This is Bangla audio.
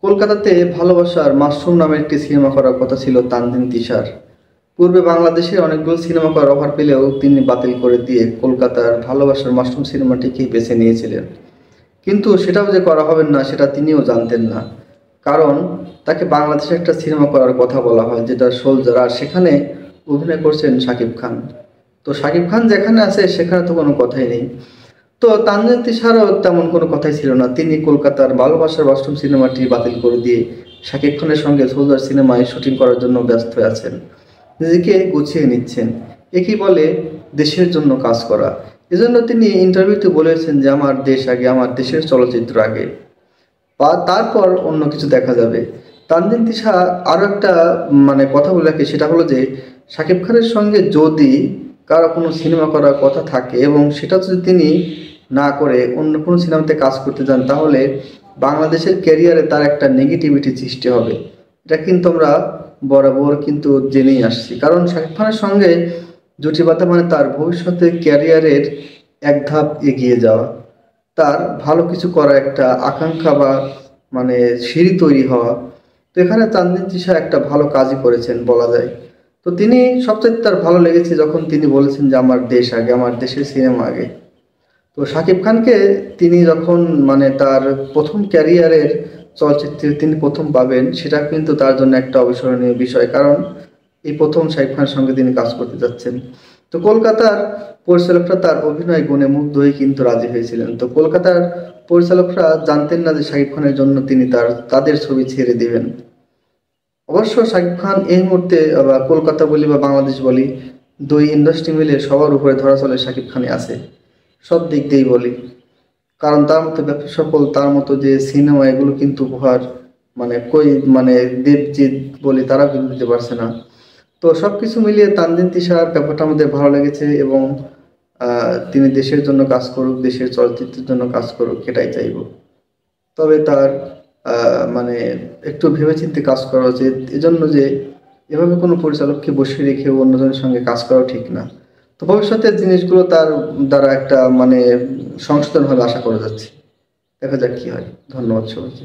কলকাতাতে ভালোবাসার মাশরুম নামের একটি সিনেমা করার কথা ছিল তানজিন তিশার। পূর্বে বাংলাদেশে অনেকগুলো সিনেমা করার অফার পেলেও তিনি বাতিল করে দিয়ে কলকাতার ভালোবাসার মাশরুম সিনেমাটিকেই বেছে নিয়েছিলেন। কিন্তু সেটাও যে করা হবে না সেটা তিনিও জানতেন না। কারণ তাকে বাংলাদেশে একটা সিনেমা করার কথা বলা হয়, যেটা সোলজার, আর সেখানে অভিনয় করছেন শাকিব খান। তো শাকিব খান যেখানে আছে সেখানে তো কোনো কথাই নেই। তো তানজিন তিশারও তেমন কোনো কথাই ছিল না। তিনি কলকাতার ভালোবাসার বাথরুম সিনেমাটি বাতিল করে দিয়ে শাকিব খানের সঙ্গে সোলজার সিনেমায় শুটিং করার জন্য ব্যস্ত হয়ে আছেন, নিজেকে গুছিয়ে নিচ্ছেন। একেই বলে দেশের জন্য কাজ করা। এজন্য তিনি ইন্টারভিউতে বলেছেন যে আমার দেশ আগে, আমার দেশের চলচ্চিত্র আগে, বা তারপর অন্য কিছু দেখা যাবে। তানজিন তিশা আরও একটা কথা বলে রাখি, সেটা হলো যে শাকিব খানের সঙ্গে যদি কারো কোনো সিনেমা করার কথা থাকে এবং সেটা যদি তিনি না করে অন্য কোনো সিনেমাতে কাজ করতে যান, তাহলে বাংলাদেশের ক্যারিয়ারে তার একটা নেগেটিভিটি সৃষ্টি হবে। এটা কিন্তু আমরা বরাবর কিন্তু জেনেই আসছি। কারণ শাকিব খানের সঙ্গে জুটি বাঁধা মানে তার ভবিষ্যতে ক্যারিয়ারের এক ধাপ এগিয়ে যাওয়া, তার ভালো কিছু করার একটা আকাঙ্ক্ষা বা মানে সিঁড়ি তৈরি হওয়া। তো এখানে তানজিন তিশা একটা ভালো কাজই করেছেন বলা যায়। তো তিনি সবচেয়ে তার ভালো লেগেছে যখন তিনি বলেছেন যে আমার দেশ আগে, আমার দেশের সিনেমা আগে। তো শাকিব খানকে তিনি যখন তার প্রথম ক্যারিয়ারের চলচ্চিত্রে তিনি প্রথম পাবেন, সেটা কিন্তু তার জন্য একটা অবিস্মরণীয় বিষয়। কারণ এই প্রথম শাকিব খানের সঙ্গে তিনি কাজ করতে যাচ্ছেন। তো কলকাতার পরিচালকরা তার অভিনয় গুণে মুগ্ধ হয়ে কিন্তু রাজি হয়েছিলেন। তো কলকাতার পরিচালকরা জানতেন না যে শাকিব খানের জন্য তিনি তাদের ছবি ছেড়ে দিবেন। অবশ্য শাকিব খান এই মুহূর্তে বা কলকাতা বলি বা বাংলাদেশ বলি, দুই ইন্ডাস্ট্রি মিলে সবার উপরে ধরা চলে শাকিব খানে আছে, সব দিক দিয়েই বলি। কারণ তার মতো ব্যবসা সফল, তার মতো যে সিনেমা, এগুলো কিন্তু উপহার কই দেবজিৎ বলি তারাও কিন্তু দিতে পারছে না। তো সব কিছু মিলিয়ে তানজিন তিশার ব্যাপারটা আমাদের ভালো লেগেছে এবং তিনি দেশের জন্য কাজ করুক, দেশের চলচ্চিত্রের জন্য কাজ করুক, এটাই চাইব। তবে তার মানে একটু ভেবেচিন্তে কাজ করা উচিত। এজন্য যে এভাবে কোনো পরিচালককে বসিয়ে রেখে অন্যজনের সঙ্গে কাজ করাও ঠিক না। তো ভবিষ্যতের জিনিসগুলো তার দ্বারা একটা সংশোধন হবে আশা করা যাচ্ছে। দেখা যাক কি হয়। ধন্যবাদ সবাইকে।